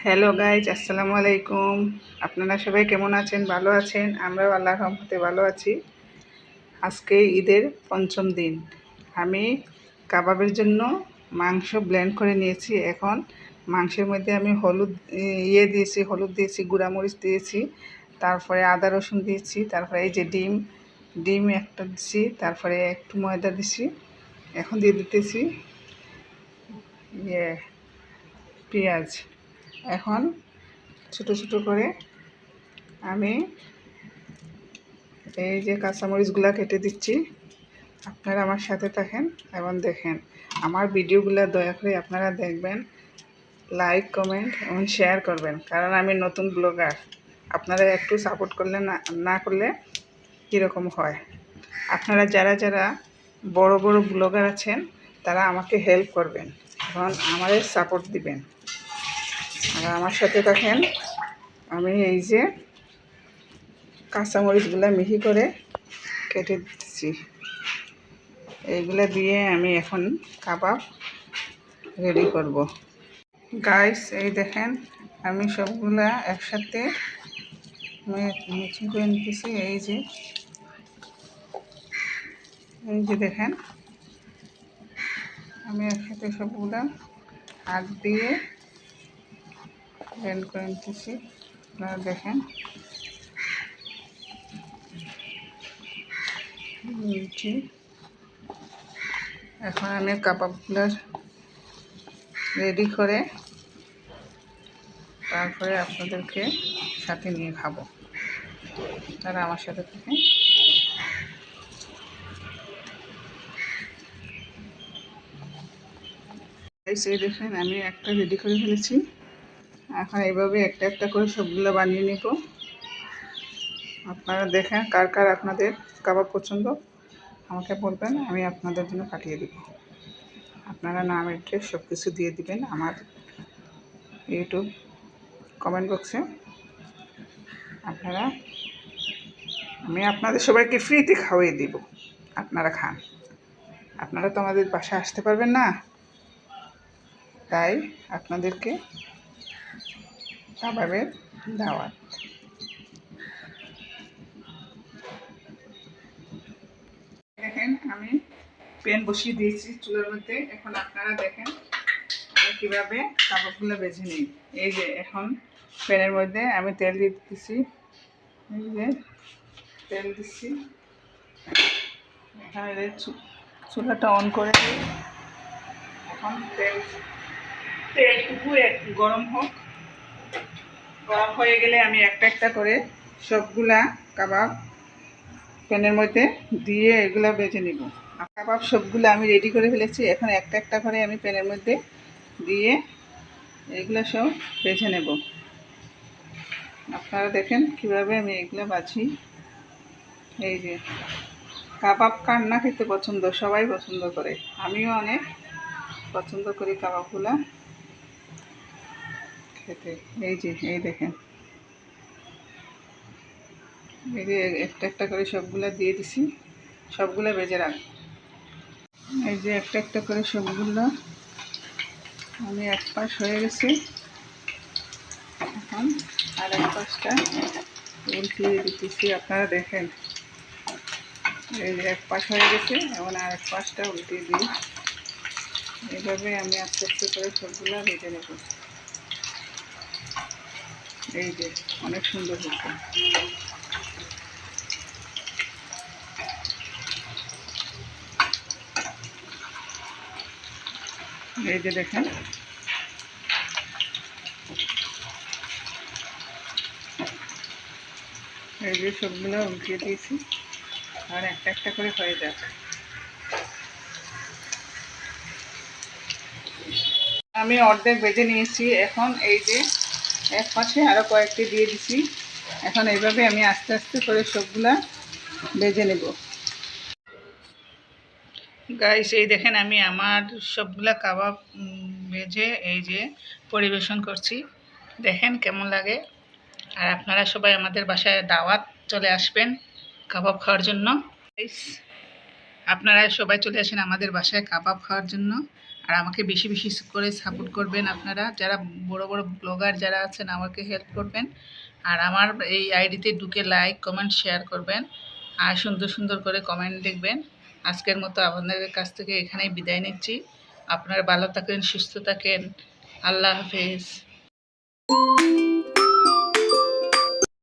Hello guys, আসসালামু আলাইকুম। আপনারা সবাই কেমন আছেন? ভালো আছেন? আমরাও আল্লাহর রহমতে ভালো আছি। আজকে ঈদের পঞ্চম দিন। আমি কাবাবের জন্য মাংস ব্লেন্ড করে নিয়েছি। এখন মাংসের মধ্যে আমি হলুদ দিয়েছি, গুঁড়ামরিচ দিয়েছি, তারপরে আদা রসুন দিয়েছি, তারপরে এই যে ডিম একটা দিছি, তারপরে একটু ময়দা দিছি। এখন দিয়ে দিতেছি পেঁয়াজ। এখন ছোট ছোট করে আমি এই যে কাঁচামরিচগুলো কেটে দিচ্ছি। আপনারা আমার সাথে থাকেন এবং দেখেন আমার ভিডিওগুলো। দয়া করে আপনারা দেখবেন, লাইক কমেন্ট এবং শেয়ার করবেন, কারণ আমি নতুন ব্লগার। আপনারা একটু সাপোর্ট করলে না করলে কীরকম হয়। আপনারা যারা বড় বড় ব্লগার আছেন তারা আমাকে হেল্প করবেন এবং আমাদের সাপোর্ট দিবেন আর আমার সাথে থাকেন। আমি এই যে কাঁচামরিচগুলো মিহি করে কেটে দিচ্ছি। এইগুলা দিয়ে আমি এখন কাবাব রেডি করব। গাইস, এই দেখেন আমি সবগুলা একসাথে মিক্সিং করে নিতেছি। এই যে দেখেন আমি একসাথে সবগুলা হাত দিয়ে ব্লেন্ড করে নিতেছি। আপনারা দেখেন এখন আমি কাবাবগুলো রেডি করে তারপরে আপনাদেরকে সাথে নিয়ে খাবো। তারা আমার সাথে থাকে। এই দেখেন আমি একটা রেডি করে ফেলেছি। এখন এইভাবে একটা একটা করে সবগুলো বানিয়ে নেব। আপনারা দেখেন কার কার আপনাদের কাবাব পছন্দ আমাকে বলবেন, আমি আপনাদের জন্য পাঠিয়ে দেব। আপনারা নাম অ্যাড্রেস সব কিছু দিয়ে দিবেন আমার ইউটিউব কমেন্ট বক্সে। আমি আপনাদের সবাইকে ফ্রিতে খাওয়িয়ে দিব, আপনারা খান। আপনারা তো আমাদের বাসায় আসতে পারবেন না, তাই আপনাদেরকে কাবাবের দাওয়াত। দেখেন আমি প্যান বসিয়ে দিয়েছি চুলার মধ্যে। এখন আপনারা দেখেন আমি কীভাবে কাবাবগুলো বেছে নিই। এই যে এখন প্যানের মধ্যে আমি তেল দিয়ে দিচ্ছি। এই যে তেল দিচ্ছি। এখানে চুলাটা অন করে দিই। এখন তেলটুকু গরম হোক। গরম হয়ে গেলে আমি একটা একটা করে সবগুলা কাবাব প্যানের মধ্যে দিয়ে এগুলো বেজে নিব। কাবাব সবগুলো আমি রেডি করে ফেলেছি। এখন একটা একটা করে আমি প্যানের মধ্যে দিয়ে এগুলো সব বেছে নেব। আপনারা দেখেন কিভাবে আমি এগুলো বাছি। এই যে কাবাব কার না খেতে পছন্দ, সবাই পছন্দ করে, আমিও অনেক পছন্দ করি কাবাবগুলো খেতে। এই দেখেন এই যে একটা একটা করে সবগুলো দিয়ে দিছি। সবগুলো বেজে রাখ। এই যে একটা একটা করে সবগুলো আমি এক পাশ হয়ে গেছি। এখন আর এক পাশটা উল্টিয়ে দিতেছি। আপনারা দেখেন এই যে এক পাশ হয়ে গেছে, এখন আর এক পাশটা উল্টিয়ে দিই। এইভাবে আমি আস্তে আস্তে করে সবগুলো ভেজে নেব। এই যে অনেক সুন্দর হচ্ছে। এই যে দেখেন এই যে সবগুলো উল্টিয়ে দিয়েছি। আর একটা একটা করে হয়ে যাক। আমি অর্ধেক ভেজে নিয়েছি। এখন এই যে এক পাশে আরও কয়েকটি দিয়ে দিছি। এখন এইভাবে আমি আস্তে আস্তে করে সবগুলা ভেজে নেব। গাইস, এই দেখেন আমি আমার সবগুলা কাবাব ভেজে এই যে পরিবেশন করছি। দেখেন কেমন লাগে। আর আপনারা সবাই আমাদের বাসায় দাওয়াত চলে আসবেন কাবাব খাওয়ার জন্য। আপনারা সবাই চলে আসেন আমাদের বাসায় কাবাব খাওয়ার জন্য। আর আমাকে বেশি বেশি করে সাপোর্ট করবেন আপনারা, যারা বড় বড় ব্লগার যারা আছেন আমাকে হেল্প করবেন। আর আমার এই আইডিতে ঢুকে লাইক কমেন্ট শেয়ার করবেন, আর সুন্দর সুন্দর করে কমেন্ট লিখবেন। আজকের মতো আপনাদের কাছ থেকে এখানেই বিদায় নিচ্ছি। আপনারা ভালো থাকেন, সুস্থ থাকেন। আল্লাহ হাফেজ।